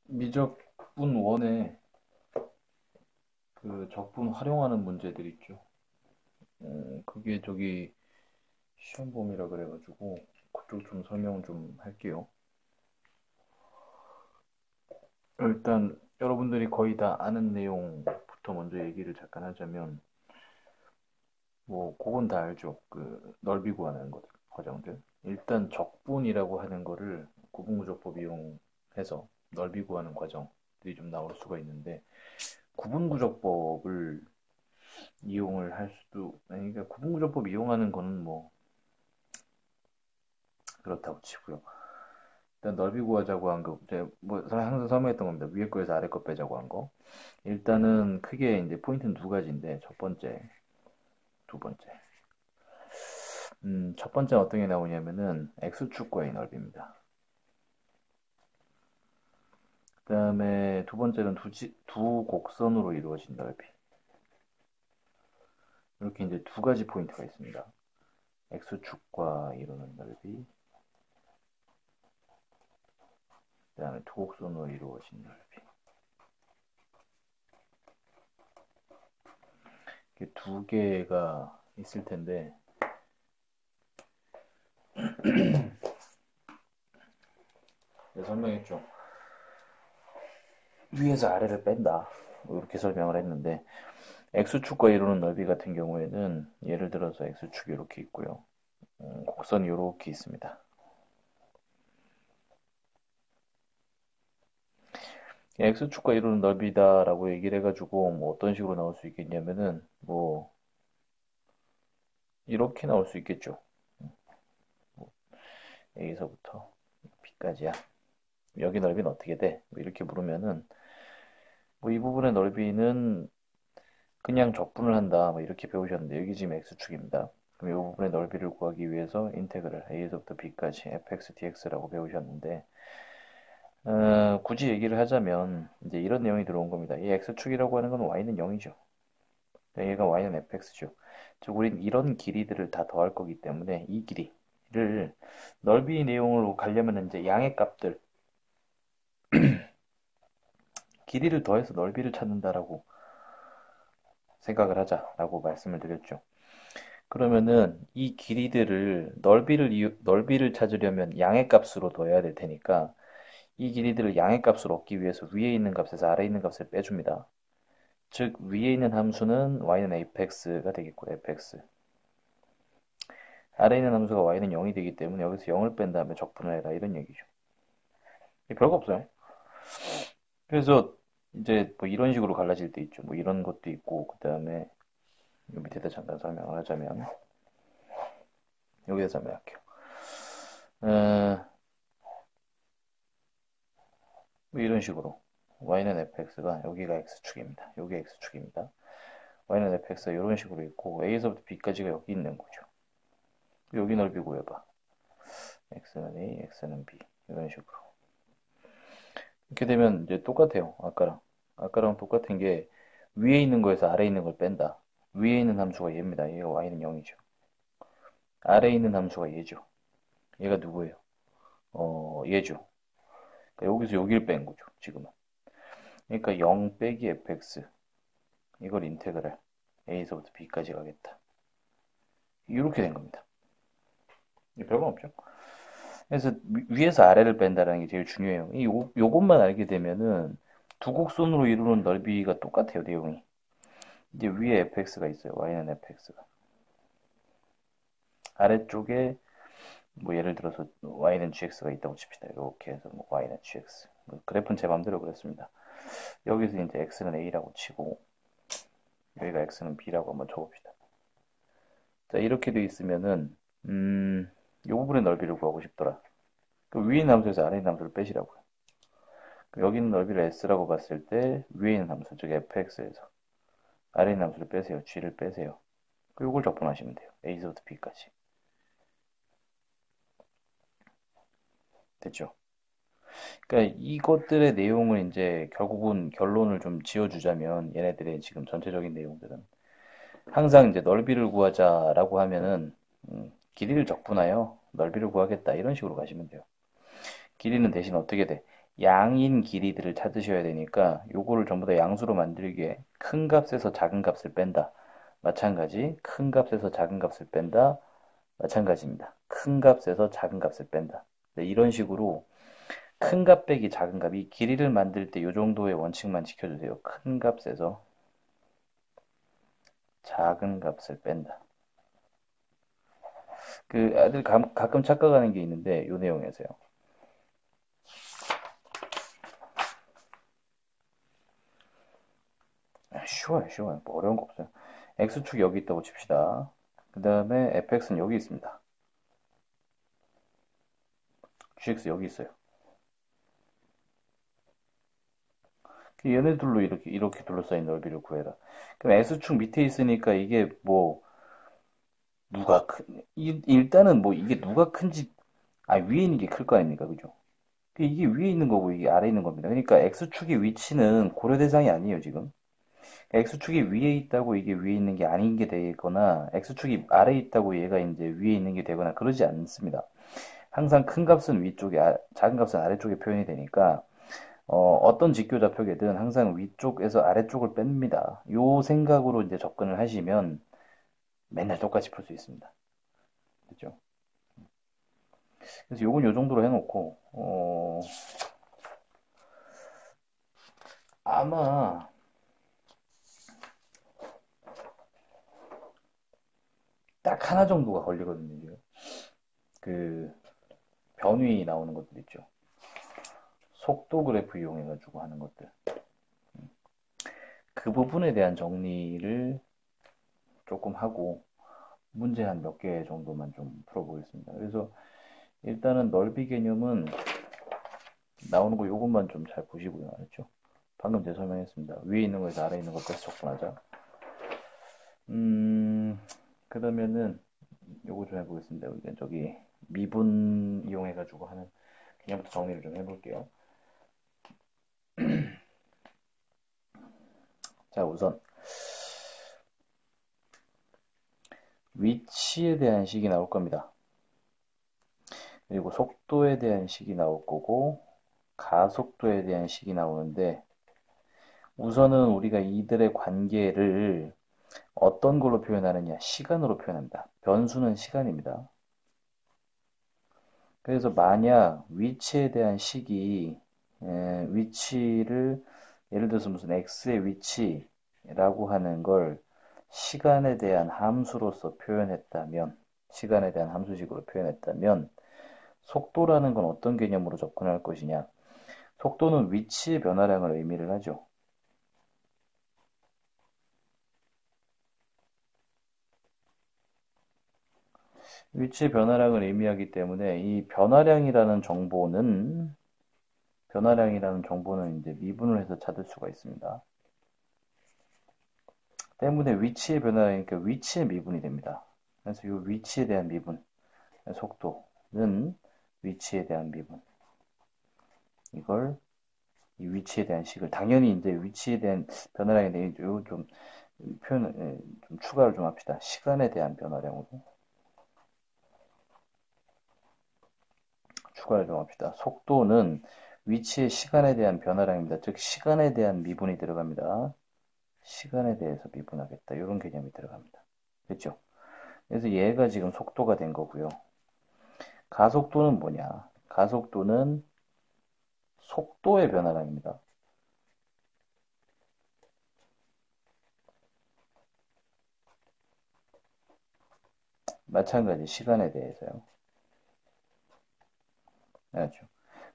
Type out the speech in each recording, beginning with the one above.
미적분 원에 그 적분 활용하는 문제들 있죠. 그게 시험범위라 그래가지고 그쪽 좀 설명 좀 할게요. 일단 여러분들이 거의 다 아는 내용부터 먼저 얘기를 잠깐 하자면, 그건 다 알죠. 그 넓이 구하는 것 과정들. 일단 적분이라고 하는 거를 구분구조법 이용해서 넓이 구하는 과정들이 좀 나올 수가 있는데, 구분구조법을 이용을 할 수도, 아니, 그러니까 구분구조법 이용하는 거는 그렇다고 치고요. 일단 넓이 구하자고 한 거, 제가 항상 설명했던 겁니다. 위에 거에서 아래 거 빼자고 한 거. 일단은 크게 이제 포인트는 두 가지인데, 첫 번째, 두 번째. 첫 번째는 어떤 게 나오냐면은 X축과의 넓이입니다. 그 다음에 두 번째는 두 곡선으로 이루어진 넓이. 이렇게 이제 두 가지 포인트가 있습니다. X축과 이루는 넓이, 그 다음에 두 곡선으로 이루어진 넓이. 이렇게 두 개가 있을 텐데, 설명했죠. 위에서 아래를 뺀다. 이렇게 설명을 했는데, X축과 이루는 넓이 같은 경우에는 예를 들어서 X축이 이렇게 있고요. 곡선이 이렇게 있습니다. X축과 이루는 넓이다라고 얘기를 해가지고 어떤 식으로 나올 수 있겠냐면은 이렇게 나올 수 있겠죠. A에서부터 B까지야. 여기 넓이는 어떻게 돼? 이렇게 물으면은 이 부분의 넓이는 그냥 적분을 한다. 이렇게 배우셨는데 여기 지금 X축입니다. 그럼 이 부분의 넓이를 구하기 위해서 인테그랄 A에서부터 B까지 fx dx라고 배우셨는데, 굳이 얘기를 하자면 이제 이런 내용이 들어온 겁니다. 이 X축이라고 하는 건 Y는 0이죠. 얘가 Y는 fx죠. 즉 우린 이런 길이들을 다 더할 거기 때문에 이 길이를 넓이 내용으로 가려면 이제 양의 값들 길이를 더해서 넓이를 찾는다라고 생각을 하자라고 말씀을 드렸죠. 그러면은 이 길이들을 넓이를 찾으려면 양의 값으로 더해야 될 테니까 이 길이들을 양의 값으로 얻기 위해서 위에 있는 값에서 아래에 있는 값을 빼줍니다. 즉 위에 있는 함수는 y는 fx가 되겠고 fx, 아래에 있는 함수가 y는 0이 되기 때문에 여기서 0을 뺀 다음에 적분을 해라 이런 얘기죠. 별거 없어요. 그래서 이제 이런 식으로 갈라질 때 있죠. 이런 것도 있고, 그 다음에 밑에다 잠깐 설명을 하자면 여기서 설명할게요. 이런 식으로 y는 fx가 여기가 x축입니다. 여기 x축입니다. y는 fx가 이런 식으로 있고 a에서부터 b까지가 여기 있는 거죠. 여기 넓이 구해봐. x는 a, x는 b 이런 식으로. 이렇게 되면 이제 똑같아요. 아까랑 똑같은 게 위에 있는 거에서 아래에 있는 걸 뺀다. 위에 있는 함수가 얘입니다. 얘가 y는 0이죠. 아래에 있는 함수가 얘죠. 얘가 누구예요? 얘죠. 그러니까 여기서 여기를 뺀 거죠. 지금은. 그러니까 0 빼기 fx 이걸 인테그랄 a에서부터 b까지 가겠다. 이렇게 된 겁니다. 별건 없죠. 그래서 위에서 아래를 뺀다는 게 제일 중요해요. 요것만 알게 되면은 두 곡선으로 이루는 넓이가 똑같아요, 내용이. 이제 위에 fx가 있어요. y는 fx가. 아래쪽에 예를 들어서 y는 gx가 있다고 칩시다. 이렇게 해서 y는 gx. 그래프는 제 맘대로 그랬습니다. 여기서 이제 x는 a라고 치고 여기가 x는 b라고 한번 쳐봅시다. 자, 이렇게 돼 있으면은 이 부분의 넓이를 구하고 싶더라. 그 위에 있는 함수에서 아래 있는 함수를 빼시라고요. 여기 있는 넓이를 s라고 봤을 때 위에 있는 함수, 즉 fx에서 아래 있는 함수를 빼세요. g를 빼세요. 이걸 적분하시면 돼요. a에서부터 b까지. 됐죠? 그러니까 이것들의 내용을 이제 결국은 결론을 좀 지어주자면 얘네들의 지금 전체적인 내용들은 항상 이제 넓이를 구하자라고 하면은 길이를 적분하여 넓이를 구하겠다 이런 식으로 가시면 돼요. 길이는 대신 어떻게 돼? 양인 길이들을 찾으셔야 되니까 요거를 전부 다 양수로 만들기 위해 큰 값에서 작은 값을 뺀다. 마찬가지 큰 값에서 작은 값을 뺀다. 마찬가지입니다. 큰 값에서 작은 값을 뺀다. 네, 이런 식으로 큰 값 빼기 작은 값, 이 길이를 만들 때 이 정도의 원칙만 지켜주세요. 큰 값에서 작은 값을 뺀다. 그 아들 가끔 착각하는 게 있는데 요 내용에서요. 쉬워요. 뭐 어려운 거 없어요. x축이 여기 있다고 칩시다. 그 다음에 fx는 여기 있습니다. gx 여기 있어요. 얘네들로 이렇게 둘러싸인 넓이를 구해라. 그럼 x축 밑에 있으니까 이게 뭐 누가 일단은 뭐 이게 누가 큰지 위에 있는 게 클 거 아닙니까, 그죠? 이게 위에 있는 거고 이게 아래에 있는 겁니다. 그러니까 x축의 위치는 고려 대상이 아니에요, 지금. x축이 위에 있다고 이게 위에 있는 게 아닌 게 되거나 x축이 아래에 있다고 얘가 이제 위에 있는 게 되거나 그러지 않습니다. 항상 큰 값은 위쪽에 작은 값은 아래쪽에 표현이 되니까 어떤 직교 좌표계든 항상 위쪽에서 아래쪽을 뺍니다. 요 생각으로 이제 접근을 하시면 맨날 똑같이 풀 수 있습니다. 그렇죠? 그래서 요건 요 정도로 해놓고 아마 딱 하나 정도가 걸리거든요. 그 변위 나오는 것들 있죠. 속도 그래프 이용해가지고 하는 것들. 그 부분에 대한 정리를 조금 하고 문제 한 몇 개 정도만 좀 풀어보겠습니다. 그래서 일단은 넓이 개념은 나오는 거 요것만 좀 잘 보시고요. 알았죠? 방금 제가 설명했습니다. 위에 있는 거에서 아래에 있는 거 빼서 접근하자. 그러면은 요거 좀 해보겠습니다. 저기 미분 이용해가지고 하는 개념부터 정리를 좀 해볼게요. 자, 우선 위치에 대한 식이 나올 겁니다. 그리고 속도에 대한 식이 나올 거고 가속도에 대한 식이 나오는데 우선은 우리가 이들의 관계를 어떤 걸로 표현하느냐? 시간으로 표현합니다. 변수는 시간입니다. 그래서 만약 위치에 대한 식이 위치를 예를 들어서 무슨 x의 위치라고 하는 걸 시간에 대한 함수로서 표현했다면 시간에 대한 함수식으로 표현했다면 속도라는 건 어떤 개념으로 접근할 것이냐? 속도는 위치의 변화량을 의미를 하죠. 위치의 변화량을 의미하기 때문에 이 변화량이라는 정보는 이제 미분을 해서 찾을 수가 있습니다. 때문에 위치의 변화량이니까 위치의 미분이 됩니다. 그래서 이 위치에 대한 미분, 속도는 위치에 대한 미분. 이걸 이 위치에 대한 식을 당연히 이제 위치에 대한 변화량에 대해 좀 표현 좀 추가를 좀 합시다. 시간에 대한 변화량으로 추가를 좀 합시다. 속도는 위치의 시간에 대한 변화량입니다. 즉 시간에 대한 미분이 들어갑니다. 시간에 대해서 미분하겠다. 이런 개념이 들어갑니다. 그렇죠? 그래서 얘가 지금 속도가 된 거고요. 가속도는 뭐냐? 가속도는 속도의 변화량입니다. 마찬가지 시간에 대해서요. 알죠?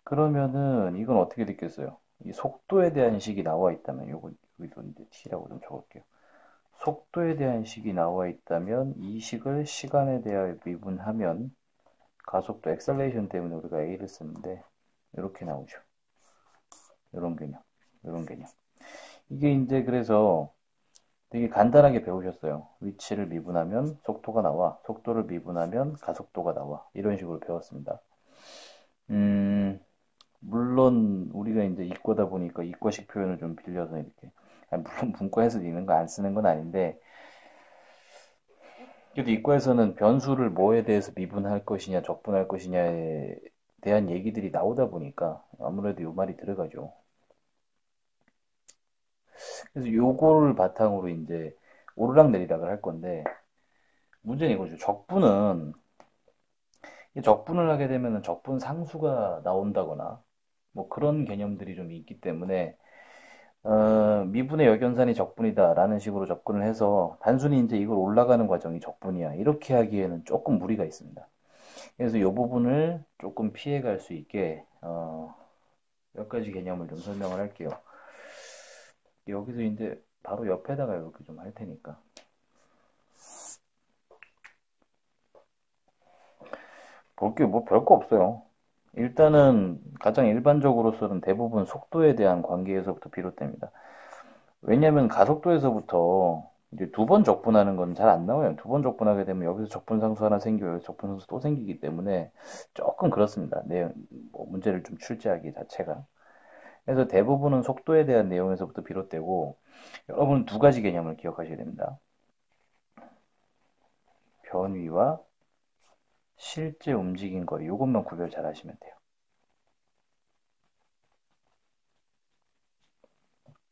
그러면은 이건 어떻게 됐겠어요? 이 속도에 대한 식이 나와 있다면 여기도 이제 t라고 좀 적을게요. 속도에 대한 식이 나와 있다면 이 식을 시간에 대하여 미분하면 가속도 엑셀레이션 때문에 우리가 a를 쓰는데 이렇게 나오죠. 이런 개념. 이게 이제 그래서 되게 간단하게 배우셨어요. 위치를 미분하면 속도가 나와. 속도를 미분하면 가속도가 나와. 이런 식으로 배웠습니다. 물론 우리가 이제 이과다 보니까 이과식 표현을 좀 빌려서 이렇게 물론 문과에서 있는 거 안 쓰는 건 아닌데 그래도 이과에서는 변수를 뭐에 대해서 미분할 것이냐 적분할 것이냐에 대한 얘기들이 나오다 보니까 아무래도 요 말이 들어가죠. 그래서 요거를 바탕으로 이제 오르락내리락을 할 건데, 문제는 이거죠. 적분을 하게 되면 적분 상수가 나온다거나 뭐 그런 개념들이 좀 있기 때문에 미분의 역연산이 적분이다라는 식으로 접근을 해서 단순히 이제 이걸 올라가는 과정이 적분이야 이렇게 하기에는 조금 무리가 있습니다. 그래서 이 부분을 조금 피해갈 수 있게 몇 가지 개념을 좀 설명을 할게요. 여기서 이제 바로 옆에다가 이렇게 좀 할 테니까. 볼 게 뭐 별거 없어요. 일단은 가장 일반적으로서는 대부분 속도에 대한 관계에서부터 비롯됩니다. 왜냐하면 가속도에서부터 이제 두 번 적분하는 건 잘 안 나와요. 두 번 적분하게 되면 여기서 적분상수 하나 생기고 여기서 적분상수 또 생기기 때문에 조금 그렇습니다. 뭐 문제를 좀 출제하기 자체가. 그래서 대부분은 속도에 대한 내용에서부터 비롯되고 여러분 두 가지 개념을 기억하셔야 됩니다. 변위와 실제 움직인 거리 이것만 구별 잘 하시면 돼요.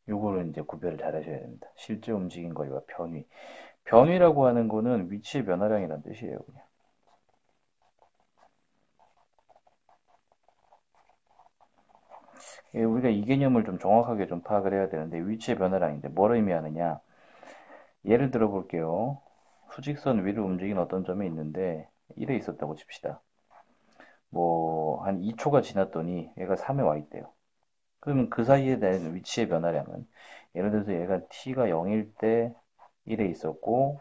요거를 이제 구별을 잘 하셔야 됩니다. 실제 움직인 거리와 변위. 변위라고 하는 거는 위치의 변화량이라는 뜻이에요, 그냥. 예, 우리가 이 개념을 좀 정확하게 좀 파악을 해야 되는데 위치의 변화량인데 뭘 의미하느냐? 예를 들어 볼게요. 수직선 위를 움직이는 어떤 점이 있는데 1에 있었다고 칩시다. 뭐 한 2초가 지났더니 얘가 3에 와 있대요. 그러면 그 사이에 대한 위치의 변화량은 예를 들어서 얘가 t가 0일 때 1에 있었고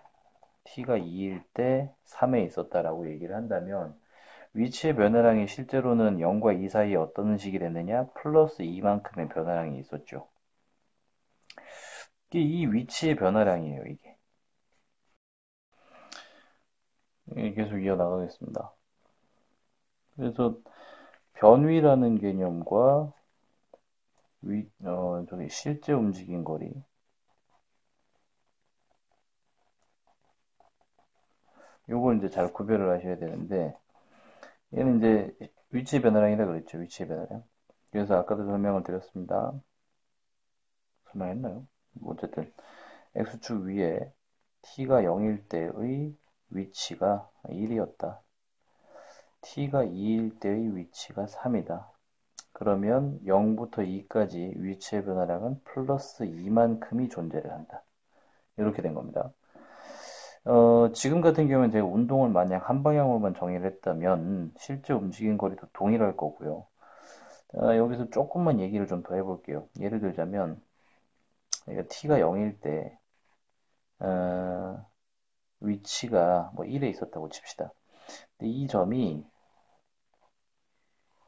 t가 2일 때 3에 있었다라고 얘기를 한다면 위치의 변화량이 실제로는 0과 2 사이에 어떤 식이 됐느냐? 플러스 2만큼의 변화량이 있었죠. 이게 이 위치의 변화량이에요, 이게. 계속 이어나가겠습니다. 그래서 변위라는 개념과 저기 실제 움직인 거리. 요걸 이제 잘 구별을 하셔야 되는데, 얘는 이제 위치의 변화량이라 그랬죠, 위치의 변화량. 그래서 아까도 설명을 드렸습니다. 설명했나요? 뭐 어쨌든, X축 위에 t가 0일 때의 위치가 1이었다. t가 2일 때의 위치가 3이다. 그러면 0부터 2까지 위치의 변화량은 플러스 2만큼이 존재를 한다. 이렇게 된 겁니다. 지금 같은 경우는 제가 운동을 만약 한 방향으로만 정의를 했다면 실제 움직인 거리도 동일할 거고요. 여기서 조금만 얘기를 좀 더 해볼게요. 예를 들자면 t가 0일 때 위치가 뭐 1에 있었다고 칩시다. 근데 이 점이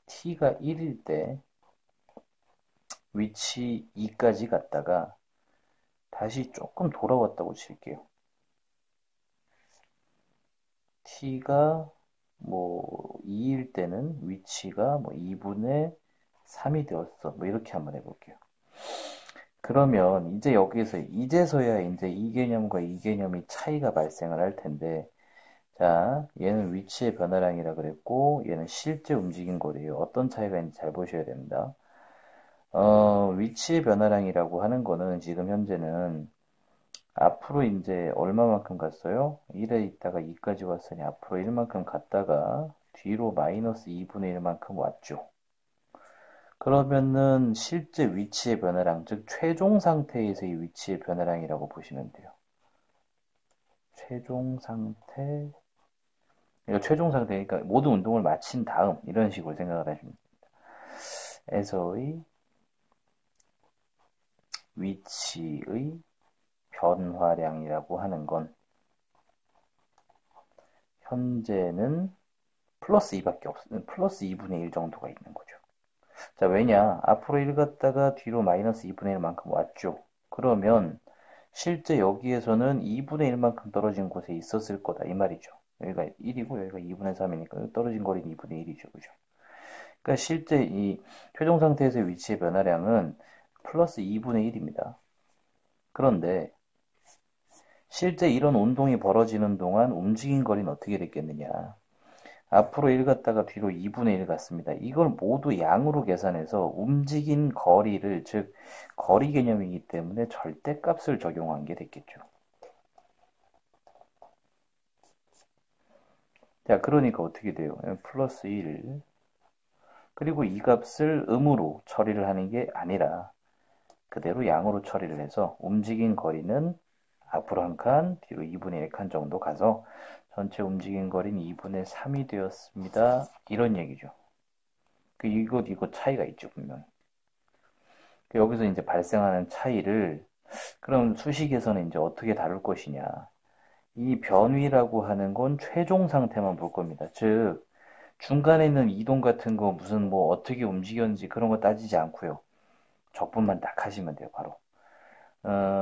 t가 1일 때 위치 2까지 갔다가 다시 조금 돌아왔다고 칠게요. t가 뭐 2일 때는 위치가 뭐 2분의 3이 되었어. 뭐 이렇게 한번 해볼게요. 그러면 이제 여기서 이제서야 이제 이 개념과 이 개념이 차이가 발생을 할 텐데 자, 얘는 위치의 변화량이라 그랬고 얘는 실제 움직인 거리예요. 어떤 차이가 있는지 잘 보셔야 됩니다. 위치의 변화량이라고 하는 거는 지금 현재는 앞으로 이제 얼마만큼 갔어요? 1에 있다가 2까지 왔으니 앞으로 1만큼 갔다가 뒤로 마이너스 2분의 1만큼 왔죠. 그러면은 실제 위치의 변화량, 즉 최종 상태에서의 위치의 변화량이라고 보시면 돼요. 최종 상태, 이거 최종 상태, 그러니까 모든 운동을 마친 다음 이런 식으로 생각을 하시면 됩니다. 에서의 위치의 변화량이라고 하는 건 현재는 플러스 2밖에 없어요. 플러스 2분의 1 정도가 있는 거죠. 자, 왜냐? 앞으로 1 갔다가 뒤로 마이너스 2분의 1만큼 왔죠. 그러면 실제 여기에서는 2분의 1만큼 떨어진 곳에 있었을 거다. 이 말이죠. 여기가 1이고 여기가 2분의 3이니까 떨어진 거리는 2분의 1이죠. 그죠? 그러니까 실제 이 최종 상태에서의 위치의 변화량은 플러스 2분의 1입니다. 그런데 실제 이런 운동이 벌어지는 동안 움직인 거리는 어떻게 됐겠느냐? 앞으로 1 갔다가 뒤로 2분의 1 갔습니다. 이걸 모두 양으로 계산해서 움직인 거리를, 즉 거리 개념이기 때문에 절대값을 적용한 게 됐겠죠. 자, 그러니까 어떻게 돼요? 플러스 1, 그리고 이 값을 음으로 처리를 하는 게 아니라 그대로 양으로 처리를 해서 움직인 거리는 앞으로 한 칸, 뒤로 2분의 1칸 정도 가서 전체 움직인 거리는 2분의 3이 되었습니다. 이런 얘기죠. 이것 차이가 있죠, 분명히. 여기서 이제 발생하는 차이를 그럼 수식에서는 이제 어떻게 다룰 것이냐. 이 변위라고 하는 건 최종 상태만 볼 겁니다. 즉, 중간에 있는 이동 같은 거 무슨 뭐 어떻게 움직였는지 그런 거 따지지 않고요. 적분만 딱 하시면 돼요, 바로.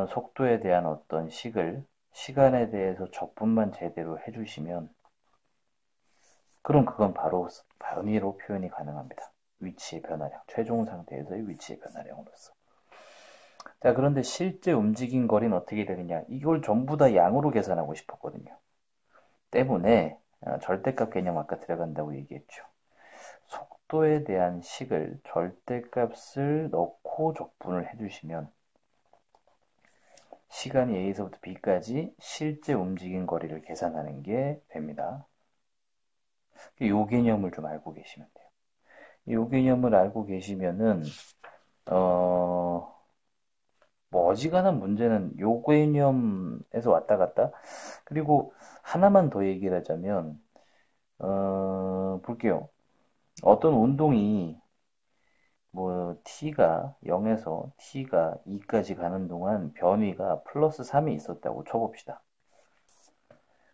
속도에 대한 어떤 식을, 시간에 대해서 적분만 제대로 해주시면, 그럼 그건 바로 변위로 표현이 가능합니다. 위치의 변화량, 최종 상태에서의 위치의 변화량으로서. 자, 그런데 실제 움직인 거리는 어떻게 되느냐? 이걸 전부 다 양으로 계산하고 싶었거든요. 때문에 절대값 개념 아까 들어간다고 얘기했죠. 속도에 대한 식을 절대값을 넣고 적분을 해주시면 시간이 A에서부터 B까지 실제 움직인 거리를 계산하는 게 됩니다. 이 개념을 좀 알고 계시면 돼요. 이 개념을 알고 계시면은 뭐 어지간한 문제는 요 개념에서 왔다 갔다. 그리고 하나만 더 얘기를 하자면 볼게요. 어떤 운동이 뭐 t가 0에서 t가 2까지 가는 동안 변위가 플러스 3이 있었다고 쳐봅시다.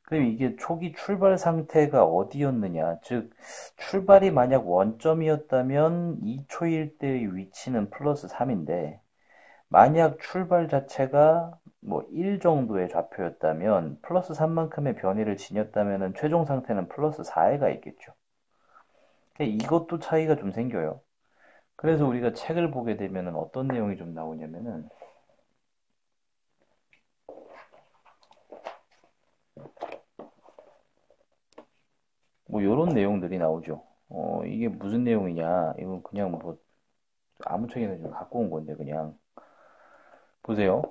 그럼 이게 초기 출발 상태가 어디였느냐? 즉 출발이 만약 원점이었다면 2초일 때의 위치는 플러스 3인데 만약 출발 자체가 뭐 1 정도의 좌표였다면 플러스 3만큼의 변위를 지녔다면 최종 상태는 플러스 4에 가 있겠죠. 이것도 차이가 좀 생겨요. 그래서 우리가 책을 보게 되면 어떤 내용이 좀 나오냐면은 뭐 이런 내용들이 나오죠. 이게 무슨 내용이냐? 이건 그냥 뭐 아무 책이나 좀 갖고 온 건데 그냥 보세요.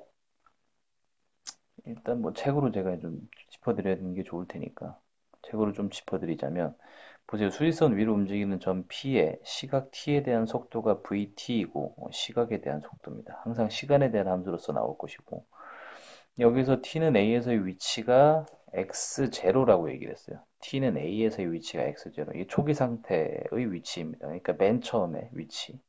일단 뭐 책으로 제가 좀 짚어드리는 게 좋을 테니까 책으로 좀 짚어드리자면 보세요. 수직선 위로 움직이는 점 P의 시각 T에 대한 속도가 VT이고 시각에 대한 속도입니다. 항상 시간에 대한 함수로서 나올 것이고 여기서 T는 A에서의 위치가 X0라고 얘기를 했어요. T는 A에서의 위치가 X0. 이게 초기 상태의 위치입니다. 그러니까 맨 처음에 위치.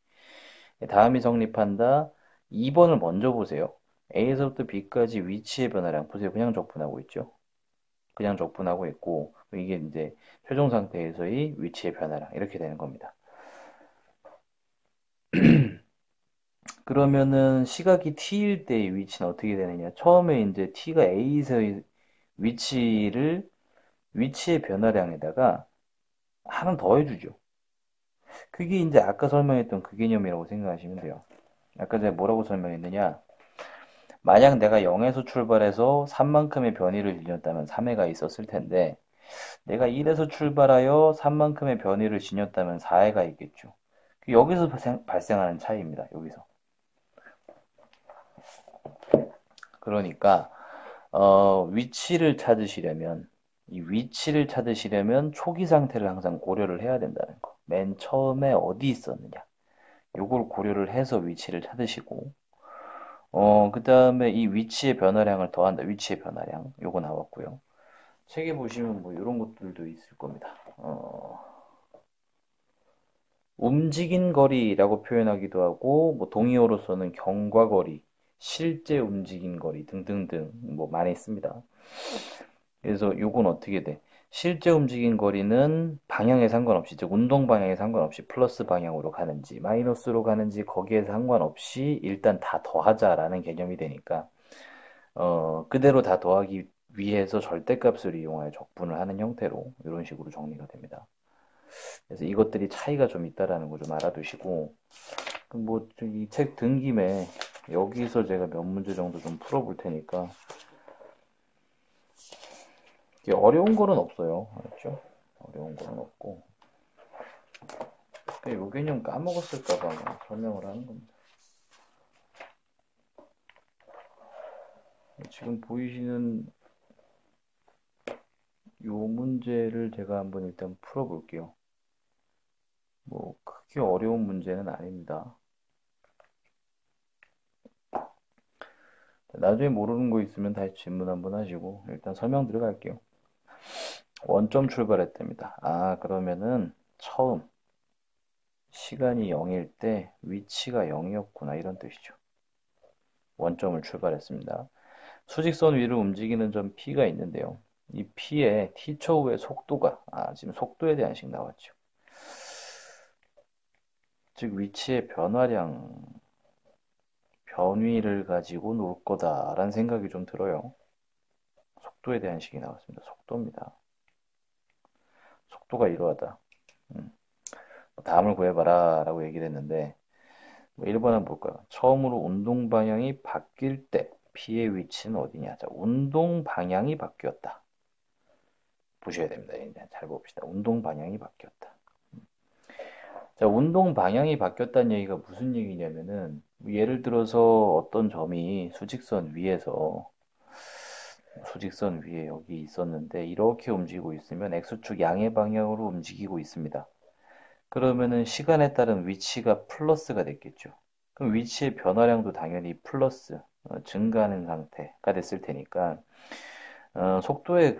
다음이 성립한다. 2번을 먼저 보세요. A에서부터 B까지 위치의 변화량. 보세요. 그냥 적분하고 있죠. 그냥 적분하고 있고 이게 이제 최종 상태에서의 위치의 변화량. 이렇게 되는 겁니다. 그러면은 시각이 t일 때의 위치는 어떻게 되느냐? 처음에 이제 t가 a에서의 위치의 변화량에다가 하나 더 해주죠. 그게 이제 아까 설명했던 그 개념이라고 생각하시면 돼요. 아까 제가 뭐라고 설명했느냐? 만약 내가 0에서 출발해서 3만큼의 변위를 지녔다면 3회가 있었을 텐데 내가 1에서 출발하여 3만큼의 변위를 지녔다면 4회가 있겠죠. 여기서 발생하는 차이입니다. 여기서. 그러니까 위치를 찾으시려면 이 위치를 찾으시려면 초기 상태를 항상 고려를 해야 된다는 거. 맨 처음에 어디 있었느냐. 요걸 고려를 해서 위치를 찾으시고 그 다음에 이 위치의 변화량을 더한다. 위치의 변화량. 요거 나왔고요. 책에 보시면 뭐 이런 것들도 있을 겁니다. 움직인 거리라고 표현하기도 하고 뭐 동의어로서는 경과거리, 실제 움직인 거리 등등등 뭐 많이 씁니다. 그래서 요건 어떻게 돼? 실제 움직인 거리는 방향에 상관없이, 즉 운동 방향에 상관없이 플러스 방향으로 가는지 마이너스로 가는지 거기에 상관없이 일단 다 더하자라는 개념이 되니까 그대로 다 더하기 위해서 절대값을 이용하여 적분을 하는 형태로 이런 식으로 정리가 됩니다. 그래서 이것들이 차이가 좀 있다라는 거 좀 알아두시고 뭐 이 책 든 김에 여기서 제가 몇 문제 정도 좀 풀어볼 테니까 어려운 거는 없어요. 알았죠? 어려운 건 없고. 이 개념 까먹었을까봐 설명을 하는 겁니다. 지금 보이시는 이 문제를 제가 한번 일단 풀어볼게요. 뭐 크게 어려운 문제는 아닙니다. 나중에 모르는 거 있으면 다시 질문 한번 하시고 일단 설명 들어갈게요. 원점 출발했답니다. 아, 그러면은 처음 시간이 0일 때 위치가 0이었구나 이런 뜻이죠. 원점을 출발했습니다. 수직선 위를 움직이는 점 P가 있는데요. 이 P의 T초 후의 속도가 지금 속도에 대한 식 나왔죠. 즉 위치의 변위를 가지고 놀 거다라는 생각이 좀 들어요. 속도에 대한 식이 나왔습니다. 속도입니다. 속도가 이러하다. 다음을 구해봐라 라고 얘기를 했는데 1번은 볼까요? 처음으로 운동 방향이 바뀔 때 P의 위치는 어디냐? 자, 운동 방향이 바뀌었다. 보셔야 됩니다. 이제 잘 봅시다. 운동 방향이 바뀌었다. 자, 운동 방향이 바뀌었다는 얘기가 무슨 얘기냐면은 예를 들어서 어떤 점이 수직선 위에 여기 있었는데 이렇게 움직이고 있으면 X축 양의 방향으로 움직이고 있습니다. 그러면은 시간에 따른 위치가 플러스가 됐겠죠. 그럼 위치의 변화량도 당연히 플러스, 증가하는 상태가 됐을 테니까 속도의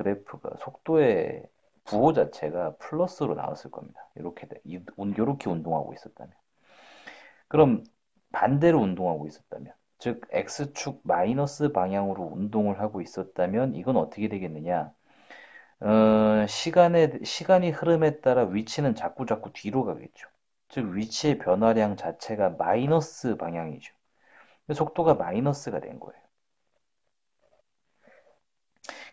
부호 자체가 플러스로 나왔을 겁니다. 이렇게 운동하고 있었다면. 그럼 반대로 운동하고 있었다면, 즉 X축 마이너스 방향으로 운동을 하고 있었다면 이건 어떻게 되겠느냐? 시간이 흐름에 따라 위치는 자꾸 뒤로 가겠죠. 즉 위치의 변화량 자체가 마이너스 방향이죠. 속도가 마이너스가 된 거예요.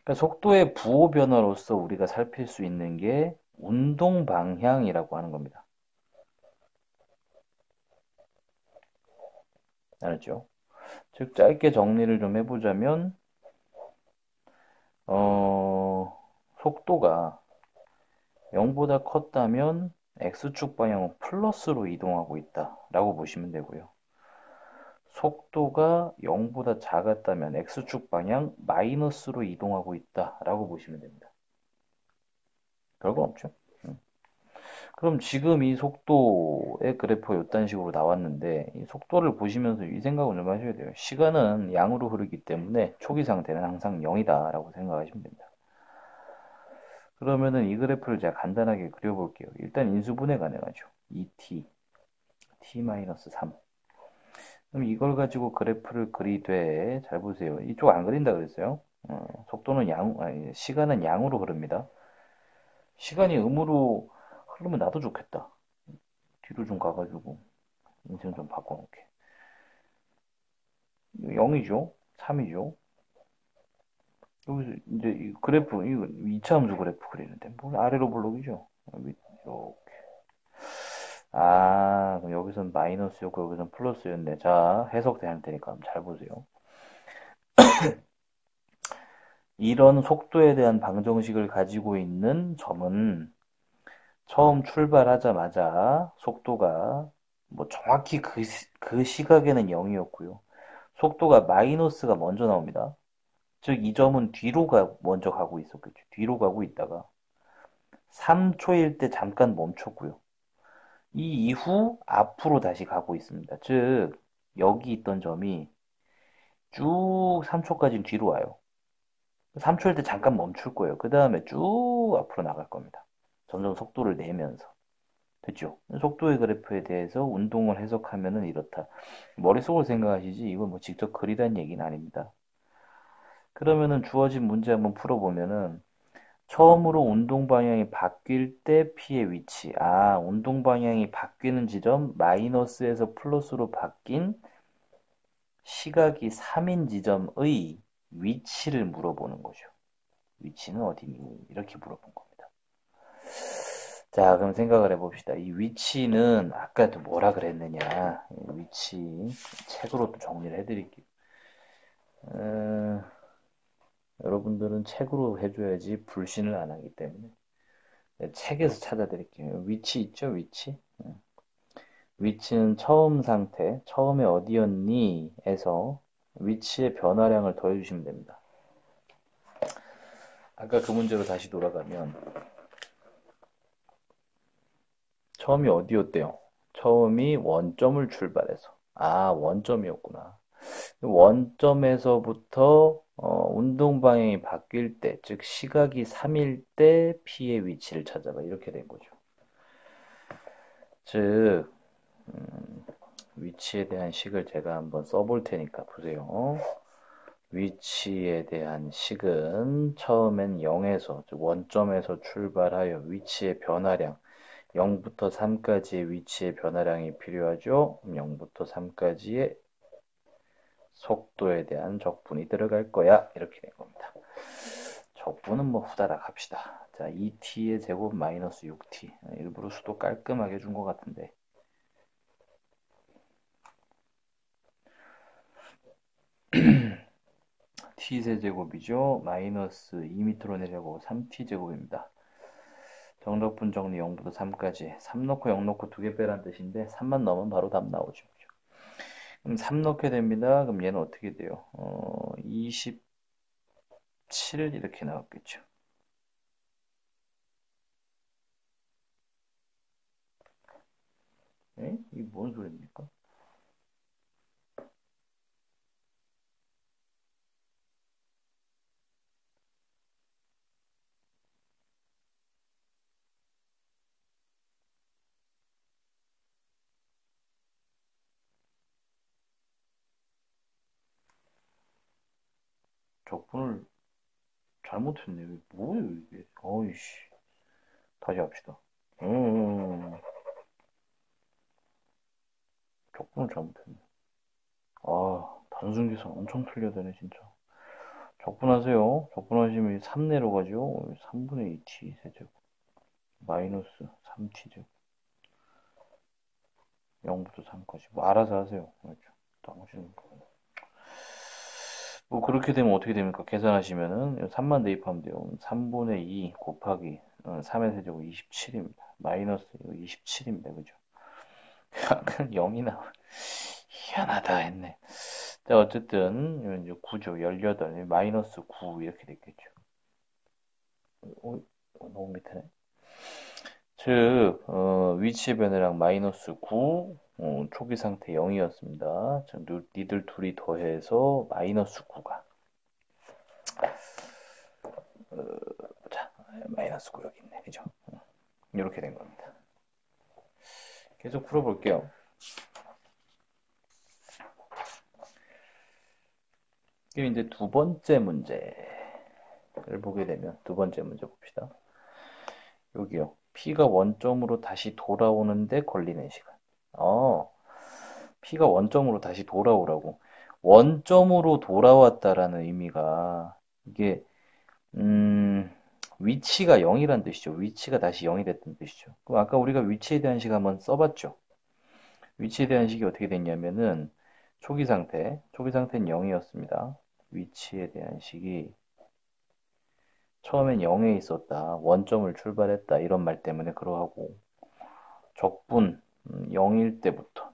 그러니까 속도의 부호 변화로서 우리가 살필 수 있는 게 운동 방향이라고 하는 겁니다. 알았죠? 즉 짧게 정리를 좀 해보자면 속도가 0보다 컸다면 X축 방향은 플러스로 이동하고 있다라고 보시면 되고요. 속도가 0보다 작았다면 X축 방향 마이너스로 이동하고 있다라고 보시면 됩니다. 별거 없죠. 그럼 지금 이 속도의 그래프가 이딴 식으로 나왔는데 이 속도를 보시면서 이 생각을 좀 하셔야 돼요. 시간은 양으로 흐르기 때문에 초기 상태는 항상 0이다라고 생각하시면 됩니다. 그러면은 이 그래프를 제가 간단하게 그려볼게요. 일단 인수분해 가능하죠. 2t, t-3. 그럼 이걸 가지고 그래프를 그리되 잘 보세요. 이쪽 안 그린다 그랬어요. 시간은 양으로 흐릅니다. 시간이 음으로 흐르면 나도 좋겠다. 뒤로 좀 가가지고 인생 좀 바꿔놓게. 0이죠? 3이죠? 여기서 이제 이 그래프, 이거 2차 함수 그래프 그리는데 뭐 아래로 블록이죠? 이렇게. 그럼 여기선 마이너스였고 여기선 플러스였네. 자, 해석될 테니까 잘 보세요. 이런 속도에 대한 방정식을 가지고 있는 점은 처음 출발하자마자 속도가 뭐 정확히 그 시각에는 0이었고요. 속도가 마이너스가 먼저 나옵니다. 즉, 이 점은 먼저 가고 있었겠죠. 뒤로 가고 있다가 3초일 때 잠깐 멈췄고요. 이 이후 앞으로 다시 가고 있습니다. 즉, 여기 있던 점이 쭉 3초까지는 뒤로 와요. 3초일 때 잠깐 멈출 거예요. 그 다음에 쭉 앞으로 나갈 겁니다. 점점 속도를 내면서. 됐죠? 속도의 그래프에 대해서 운동을 해석하면은 이렇다. 머릿속으로 생각하시지, 이건 뭐 직접 그리라는 얘기는 아닙니다. 그러면은 주어진 문제 한번 풀어보면은, 처음으로 운동 방향이 바뀔 때 P의 위치. 운동 방향이 바뀌는 지점, 마이너스에서 플러스로 바뀐 시각이 3인 지점의 위치를 물어보는 거죠. 위치는 어디니? 이렇게 물어본 겁니다. 자, 그럼 생각을 해봅시다. 이 위치는 아까 또 뭐라 그랬느냐. 위치, 책으로 또 정리를 해드릴게요. 여러분들은 책으로 해줘야지 불신을 안 하기 때문에. 책에서 찾아드릴게요. 위치 있죠, 위치? 위치는 처음 상태, 처음에 어디였니? 에서 위치의 변화량을 더해주시면 됩니다. 아까 그 문제로 다시 돌아가면 처음이 어디였대요? 처음이 원점을 출발해서. 아, 원점이었구나. 원점에서부터 운동 방향이 바뀔 때, 즉 시각이 3일 때 P의 위치를 찾아봐. 이렇게 된 거죠. 즉 위치에 대한 식을 제가 한번 써볼 테니까 보세요. 위치에 대한 식은 처음엔 0에서, 즉 원점에서 출발하여 위치의 변화량 0부터 3까지의 위치의 변화량이 필요하죠. 0부터 3까지의 속도에 대한 적분이 들어갈 거야. 이렇게 된 겁니다. 적분은 뭐 후다닥 합시다. 자, 2t의 제곱 마이너스 6t. 일부러 수도 깔끔하게 준 것 같은데. t세제곱이죠. 마이너스 2m로 내려고 3t제곱입니다. 정적분 정리 0부터 3까지. 3 넣고 0 넣고 2개 빼란 뜻인데 3만 넣으면 바로 답 나오죠. 그럼 3 넣게 됩니다. 그럼 얘는 어떻게 돼요? 27 이렇게 나왔겠죠. 에? 이게 뭔 소리입니까? 적분을 잘못했네. 이게 뭐예요, 이게? 어이씨. 다시 합시다. 적분을 잘못했네. 아, 단순 계산 엄청 틀려야 되네, 진짜. 적분하세요. 적분하시면 3 내려가죠. 3분의 2t 세제곱. 마이너스 3t제곱. 0부터 3까지. 뭐, 알아서 하세요. 그렇죠. 당신은. 뭐, 그렇게 되면 어떻게 됩니까? 계산하시면은 3만 대입하면 돼요. 3분의 2 곱하기 3의 세제곱 27입니다. 마이너스 27입니다. 그죠? 약간 0이 나와. 희한하다 했네. 자, 어쨌든, 이제 9죠. 18, 마이너스 9 이렇게 됐겠죠. 너무 밑에네. 즉, 위치 변화량 마이너스 9, 초기 상태 0이었습니다. 니들 둘이 더해서 마이너스 9가. 자, 마이너스 9 여기 있네. 그죠? 이렇게 된 겁니다. 계속 풀어볼게요. 그럼 이제 두 번째 문제를 보게 되면, 두 번째 문제 봅시다. 여기요. P가 원점으로 다시 돌아오는데 걸리는 시간. P가 원점으로 다시 돌아오라고. 원점으로 돌아왔다라는 의미가 이게 위치가 0이란 뜻이죠. 위치가 다시 0이 됐던 뜻이죠. 그럼 아까 우리가 위치에 대한 식 한번 써봤죠. 위치에 대한 식이 어떻게 됐냐면은 초기 상태는 0이었습니다. 위치에 대한 식이 처음엔 0에 있었다. 원점을 출발했다. 이런 말 때문에 그러하고 적분 0일 때부터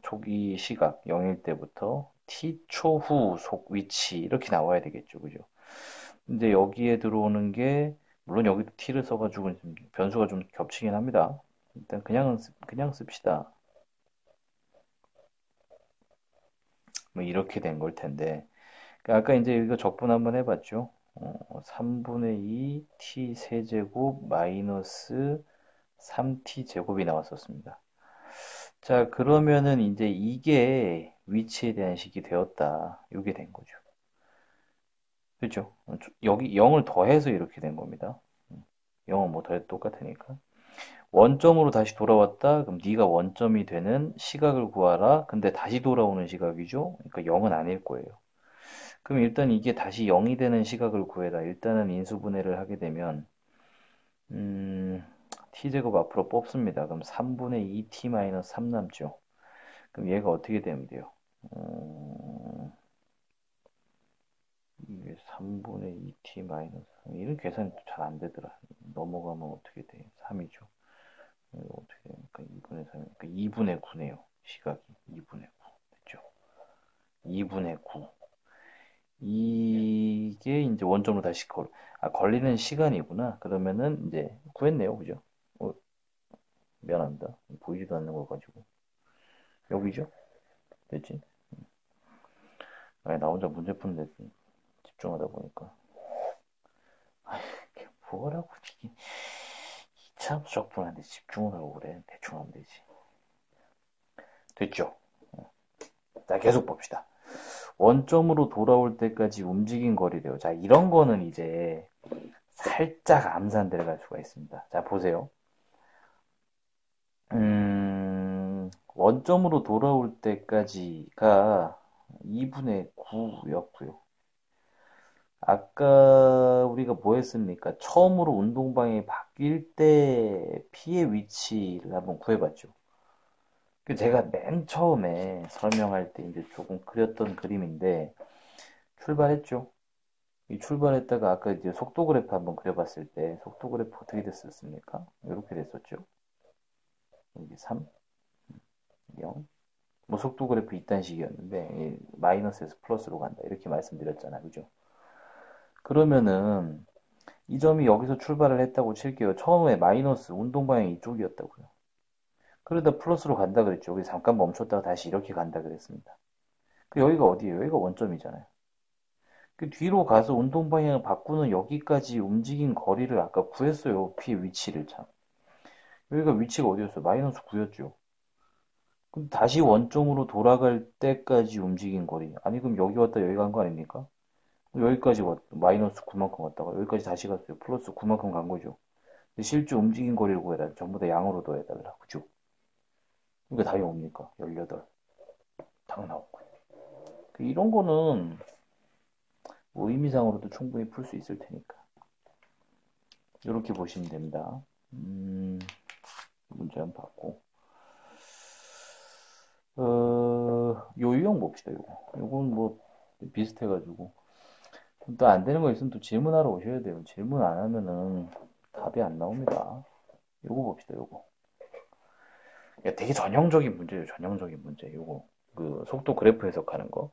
초기 시각 0일 때부터 t초 후 속 위치 이렇게 나와야 되겠죠. 그죠? 근데 여기에 들어오는 게 물론 여기도 t를 써가지고 변수가 좀 겹치긴 합니다. 일단 그냥 씁시다. 뭐 이렇게 된 걸 텐데 그러니까 아까 이제 이거 적분 한번 해봤죠. 3분의 2 t 세제곱 마이너스 3t 제곱이 나왔었습니다. 자, 그러면은 이제 이게 위치에 대한 식이 되었다. 이게 된 거죠. 그죠? 여기 0을 더해서 이렇게 된 겁니다. 0은 뭐 더해도 똑같으니까. 원점으로 다시 돌아왔다. 그럼 네가 원점이 되는 시각을 구하라. 근데 다시 돌아오는 시각이죠. 그러니까 0은 아닐 거예요. 그럼 일단 이게 다시 0이 되는 시각을 구해라. 일단은 인수분해를 하게 되면 t제곱 앞으로 뽑습니다. 그럼 3분의 2t-3 남죠. 그럼 얘가 어떻게 되면 돼요? 이게 3분의 2t 마이너스 3. 이런 계산이 잘 안 되더라. 넘어가면 어떻게 돼? 3이죠. 이거 어떻게 됩니까? 2분의 3. 그러니까 2분의 9네요. 시각이 2분의 9. 됐죠? 2분의 9. 이게 이제 원점으로 다시 걸리는 시간이구나. 그러면은 이제 구했네요. 그죠? 미안합니다. 보이지도 않는 거 가지고. 여기죠? 됐지? 아니, 나 혼자 문제 푸는데 집중하다 보니까. 아휴, 뭐라고, 이게. 2차 적분한테 집중을 하고 그래. 대충 하면 되지. 됐죠? 자, 계속 봅시다. 원점으로 돌아올 때까지 움직인 거리래요. 자, 이런 거는 이제 살짝 암산 들어갈 수가 있습니다. 자, 보세요. 원점으로 돌아올 때까지가 2분의 9였고요. 아까 우리가 뭐 했습니까? 처음으로 운동방향이 바뀔 때 P의 위치를 한번 구해봤죠. 제가 맨 처음에 설명할 때 이제 조금 그렸던 그림인데, 출발했죠. 이 출발했다가 아까 이제 속도 그래프 한번 그려봤을 때, 속도 그래프 어떻게 됐었습니까? 이렇게 됐었죠. 여기 3, 0. 뭐 속도 그래프 이딴 식이었는데, 마이너스에서 플러스로 간다. 이렇게 말씀드렸잖아요. 그죠? 그러면은, 이 점이 여기서 출발을 했다고 칠게요. 처음에 마이너스 운동 방향이 이쪽이었다고요. 그러다 플러스로 간다 그랬죠. 여기 잠깐 멈췄다가 다시 이렇게 간다 그랬습니다. 여기가 어디예요? 여기가 원점이잖아요. 뒤로 가서 운동 방향을 바꾸는 여기까지 움직인 거리를 아까 구했어요. P의 위치를 참. 여기가 위치가 어디였어요? 마이너스 9였죠. 그럼 다시 원점으로 돌아갈 때까지 움직인 거리. 아니 그럼 여기 왔다 여기 간 거 아닙니까? 여기까지 마이너스 9만큼 왔다가 여기까지 다시 갔어요. 플러스 9만큼 간 거죠. 실제 움직인 거리를 구해라. 전부 다 양으로 더해달라. 그죠? 그러니까 답이 뭡니까? 18. 당 나오고. 이런 거는 뭐 의미상으로도 충분히 풀 수 있을 테니까. 이렇게 보시면 됩니다. 문제 한번 받고. 요 유형 봅시다, 요거. 요건 뭐 비슷해가지고. 또 안 되는 거 있으면 또 질문하러 오셔야 돼요. 질문 안 하면은 답이 안 나옵니다. 요거 봅시다, 요거. 되게 전형적인 문제예요, 전형적인 문제. 요거. 속도 그래프 해석하는 거.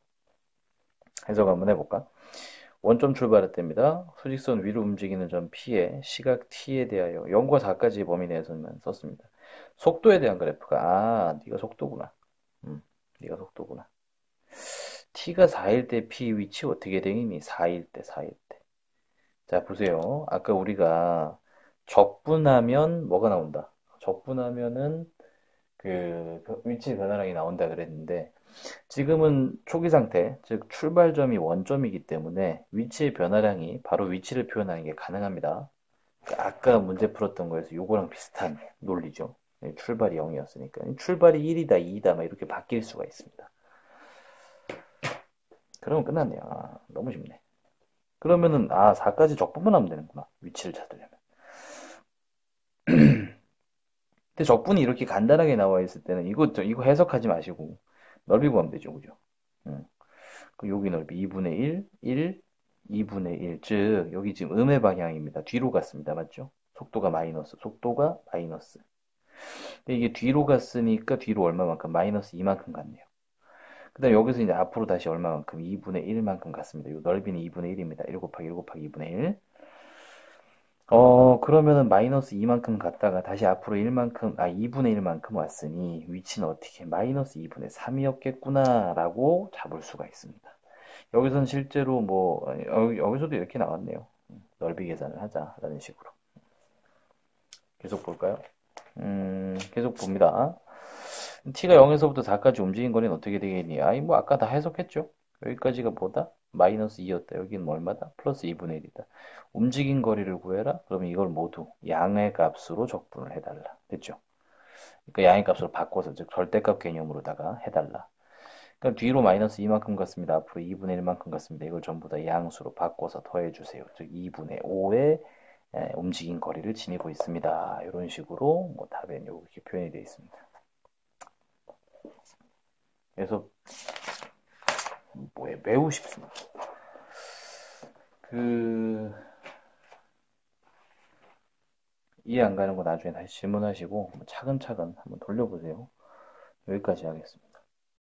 해석 한번 해볼까? 원점 출발했답니다. 수직선 위로 움직이는 점 P에 시각 T에 대하여 0과 4까지 범위 내에서만 썼습니다. 속도에 대한 그래프가 네가 속도구나. 네가 속도구나. T가 4일 때 P 위치 어떻게 되니? 4일 때. 자, 보세요. 아까 우리가 적분하면 뭐가 나온다? 적분하면은 위치 변화량이 나온다 그랬는데 지금은 초기 상태, 즉 출발점이 원점이기 때문에 위치의 변화량이 바로 위치를 표현하는 게 가능합니다. 그러니까 아까 문제 풀었던 거에서 요거랑 비슷한 논리죠. 출발이 0이었으니까. 출발이 1이다, 2이다, 막 이렇게 바뀔 수가 있습니다. 그러면 끝났네요. 너무 쉽네. 그러면은, 4까지 적분만 하면 되는구나. 위치를 찾으려면. 근데 적분이 이렇게 간단하게 나와 있을 때는 이거 해석하지 마시고 넓이 구하면 되죠. 그죠? 여기 넓이 2분의 1, 2분의 1. 즉, 여기 지금 음의 방향입니다. 뒤로 갔습니다. 맞죠? 속도가 마이너스. 근데 이게 뒤로 갔으니까 뒤로 얼마만큼? 마이너스 2만큼 갔네요. 그 다음에 여기서 이제 앞으로 다시 얼마만큼? 2분의 1만큼 갔습니다. 이 넓이는 2분의 1입니다. 1 곱하기 1 곱하기 2분의 1. 그러면은 마이너스 2만큼 갔다가 다시 앞으로 2분의 1만큼 왔으니 위치는 어떻게? 마이너스 2분의 3이었겠구나 라고 잡을 수가 있습니다. 여기서는 실제로 여기서도 이렇게 나왔네요. 넓이 계산을 하자라는 식으로. 계속 볼까요? 계속 봅니다. t가 0에서부터 4까지 움직인 거리는 어떻게 되겠니? 아까 다 해석했죠? 여기까지가 뭐다? 마이너스 2였다. 여기는 얼마다? 플러스 2분의 1이다. 움직인 거리를 구해라? 그러면 이걸 모두 양의 값으로 적분을 해달라. 됐죠? 그러니까 양의 값으로 바꿔서, 즉 절대값 개념으로다가 해달라. 그러니까 뒤로 마이너스 2만큼 갔습니다. 앞으로 2분의 1만큼 갔습니다. 이걸 전부 다 양수로 바꿔서 더해주세요. 즉 2분의 5의 움직인 거리를 지니고 있습니다. 이런 식으로 답에는 이렇게 표현이 되어 있습니다. 그래서 매우 쉽습니다. 그 이해 안 가는 거 나중에 다시 질문하시고 차근차근 한번 돌려보세요. 여기까지 하겠습니다.